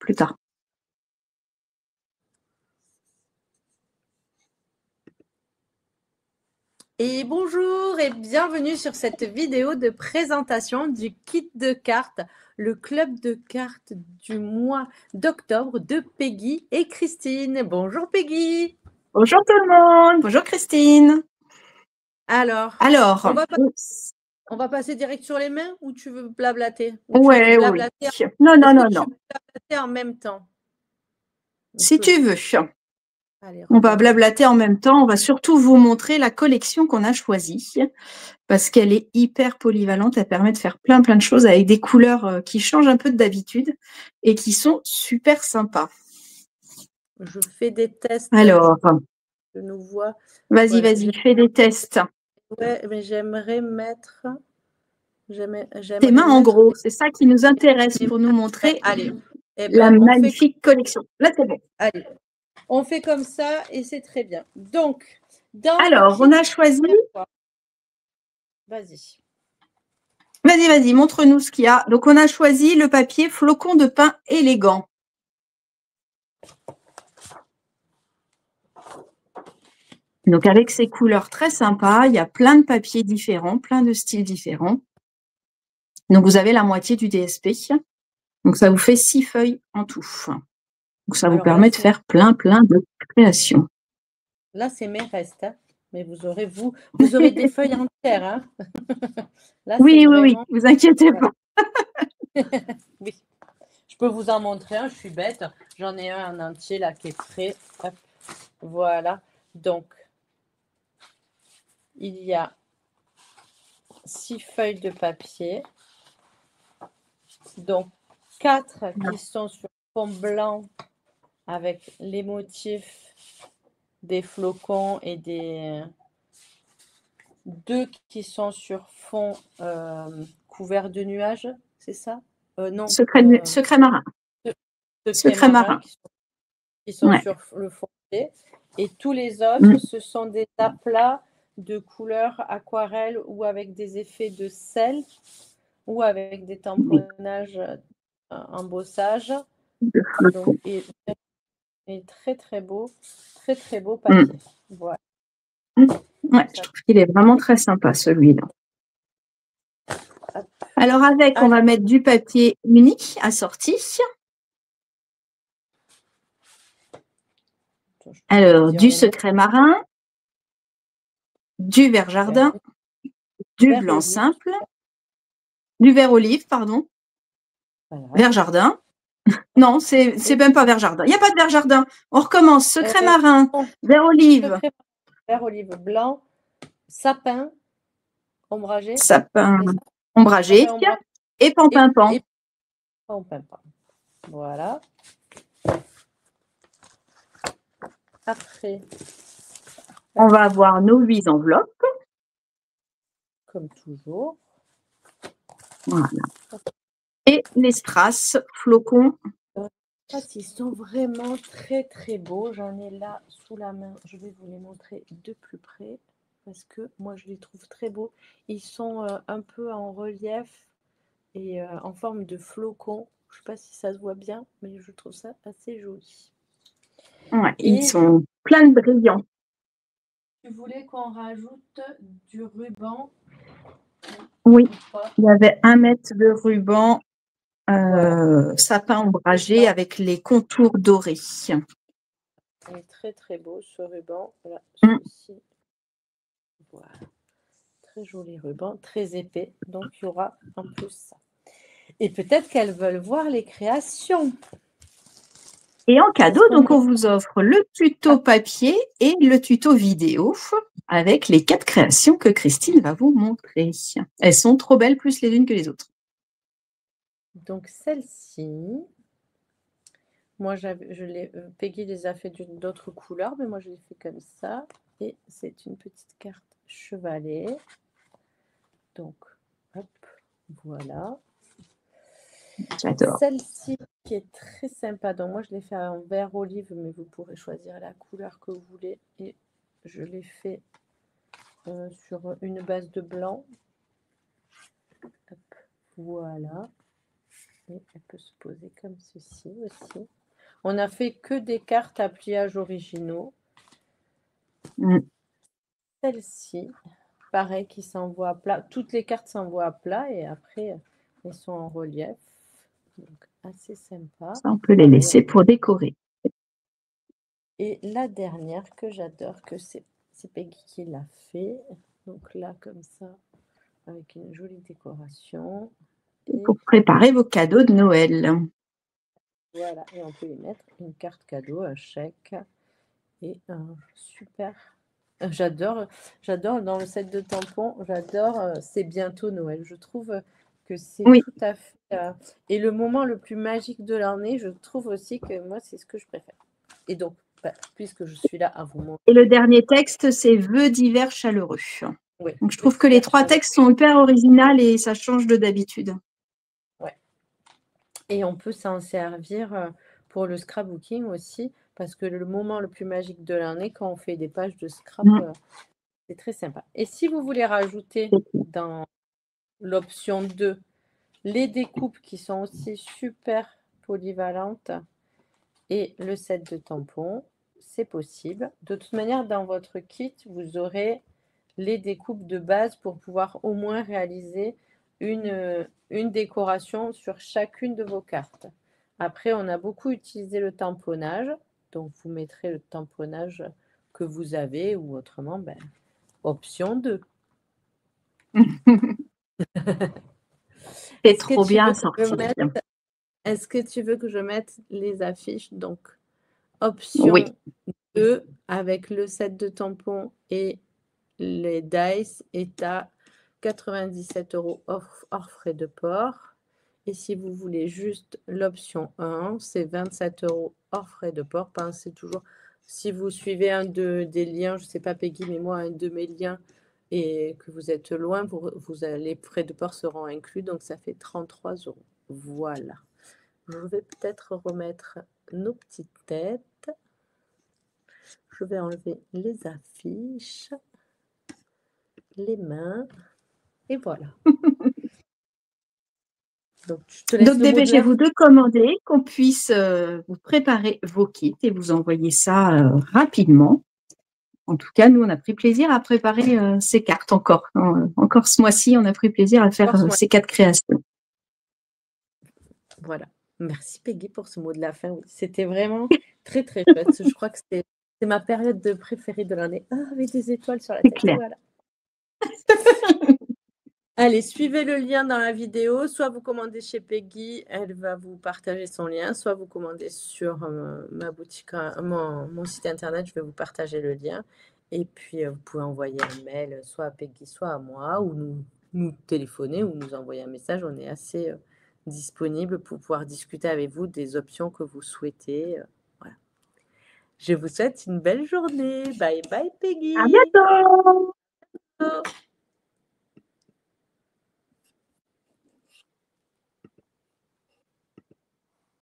plus tard. Et bonjour et bienvenue sur cette vidéo de présentation du kit de cartes, le club de cartes du mois d'octobre de Peggy et Christine. Bonjour Peggy. Bonjour tout le monde. Bonjour Christine. Alors, on va passer direct sur les mains ou tu veux blablater? Ouais, oui. Non. Tu veux blablater en même temps? Si tu veux. Allez, on va blablater en même temps. On va surtout vous montrer la collection qu'on a choisie parce qu'elle est hyper polyvalente. Elle permet de faire plein de choses avec des couleurs qui changent un peu d'habitude et qui sont super sympas. Je fais des tests. Alors, je nous vois. Vas-y, fais des tests. Ouais, mais j'aimerais mettre... Tes mains en gros, c'est ça qui nous intéresse pour nous montrer la magnifique collection. Là, c'est bon. Allez, on fait comme ça et c'est très bien. Donc, alors, on a choisi... Vas-y. Vas-y, montre-nous ce qu'il y a. Donc, on a choisi le papier flocon de pain élégant. Donc, avec ces couleurs très sympas, il y a plein de papiers différents, plein de styles différents. Donc, vous avez la moitié du DSP. Donc, ça vous fait 6 feuilles en tout. Donc, ça vous permet de faire plein de créations. Là, c'est mes restes. Hein. Mais vous aurez des feuilles entières. Hein. Là, oui, vous inquiétez pas. Oui. Je peux vous en montrer un, je suis bête. J'en ai un en entier là qui est prêt. Hop. Voilà. Donc, il y a 6 feuilles de papier. Donc, 4 qui sont sur fond blanc avec les motifs des flocons et des 2 qui sont sur fond couvert de nuages, c'est ça? Non. Secret marin. Secret marin qui sont sur le fond. Et tous les autres, ce sont des aplats de couleurs aquarelle ou avec des effets de sel ou avec des tamponnages embossage. Donc, et très beau papier. Voilà. Ouais, je trouve qu'il est vraiment très sympa celui-là. Alors avec, on va mettre du papier unique assorti. Alors, du secret marin, du vert jardin, du blanc simple, du vert olive, pardon. Vert jardin. Non, c'est même pas vert jardin. Il n'y a pas de vert jardin. On recommence. Secret marin, vert olive. Vert olive blanc, sapin ombragé. Sapin ombragé et pan-pimpant. Voilà. Après, on va avoir nos 8 enveloppes. Comme toujours. Voilà. Et les strass, flocons. Ils sont vraiment très beaux. J'en ai là sous la main. Je vais vous les montrer de plus près parce que moi, je les trouve très beaux. Ils sont un peu en relief et en forme de flocons. Je ne sais pas si ça se voit bien, mais je trouve ça assez joli. Ouais, ils sont plein de brillants. Tu voulais qu'on rajoute du ruban? Oui, il y avait 1 mètre de ruban sapin ombragé avec les contours dorés. Il est très beau ce ruban. Voilà, celui-ci. Voilà. Très joli ruban, très épais. Donc, il y aura en plus ça. Et peut-être qu'elles veulent voir les créations. Et en cadeau, donc, on vous offre le tuto papier et le tuto vidéo avec les 4 créations que Christine va vous montrer. Elles sont trop belles, plus les unes que les autres. Donc, celle-ci, moi, Peggy les a fait d'autres couleurs, mais moi, je l'ai fait comme ça. Et c'est une petite carte chevalet. Donc, hop, voilà. J'adore. Celle-ci qui est très sympa. Donc, moi, je l'ai fait en vert olive, mais vous pourrez choisir la couleur que vous voulez. Et je l'ai fait sur une base de blanc. Hop, voilà. Et elle peut se poser comme ceci aussi. On n'a fait que des cartes à pliage originaux. Celle-ci, pareil, qui s'envoie à plat. Toutes les cartes s'envoient à plat et après, elles sont en relief. Donc, assez sympa. Ça, on peut les laisser pour décorer. Et la dernière que j'adore, que c'est Peggy qui l'a fait. Donc là, comme ça, avec une jolie décoration. Et pour préparer vos cadeaux de Noël. Voilà, et on peut y mettre une carte cadeau, un chèque et un super... J'adore dans le set de tampons, j'adore, c'est bientôt Noël. Je trouve que c'est tout à fait... et le moment le plus magique de l'année, je trouve aussi que moi, c'est ce que je préfère. Et donc, puisque je suis là à vous montrer... Et le dernier texte, c'est « Vœux d'hiver chaleureux ». Oui, donc, je trouve que les 3 textes sont hyper originaux et ça change de d'habitude. Ouais. Et on peut s'en servir pour le scrapbooking aussi, parce que le moment le plus magique de l'année, quand on fait des pages de scrap, c'est très sympa. Et si vous voulez rajouter dans l'option 2 les découpes qui sont aussi super polyvalentes et le set de tampons, c'est possible. De toute manière, dans votre kit, vous aurez les découpes de base pour pouvoir au moins réaliser une décoration sur chacune de vos cartes. Après, on a beaucoup utilisé le tamponnage, donc vous mettrez le tamponnage que vous avez ou autrement, option 2. C'est trop bien sorti. Est-ce que tu veux que je mette les affiches? Donc, option 2 avec le set de tampons et les dice est à 97 € hors frais de port. Et si vous voulez juste l'option 1, c'est 27 € hors frais de port. Pensez toujours, si vous suivez un des liens, je ne sais pas Peggy, mais moi, un de mes liens, et que vous êtes loin, les frais de port seront inclus, donc ça fait 33 €. Voilà. Je vais peut-être remettre nos petites têtes. Je vais enlever les affiches, les mains, et voilà. Donc dépêchez-vous de commander, qu'on puisse vous préparer vos kits et vous envoyer ça rapidement. En tout cas, nous, on a pris plaisir à préparer ces cartes encore. Encore ce mois-ci, on a pris plaisir à faire ces 4 créations. Voilà. Merci Peggy pour ce mot de la fin. C'était vraiment très, très chouette. Je crois que c'est ma période préférée de l'année. Ah, avec des étoiles sur la tête. Clair. Voilà. Allez, suivez le lien dans la vidéo. Soit vous commandez chez Peggy, elle va vous partager son lien. Soit vous commandez sur ma boutique, mon site internet, je vais vous partager le lien. Et puis, vous pouvez envoyer un mail soit à Peggy, soit à moi, ou nous téléphoner, ou nous envoyer un message. On est assez disponible pour pouvoir discuter avec vous des options que vous souhaitez. Voilà. Je vous souhaite une belle journée. Bye bye Peggy. À bientôt.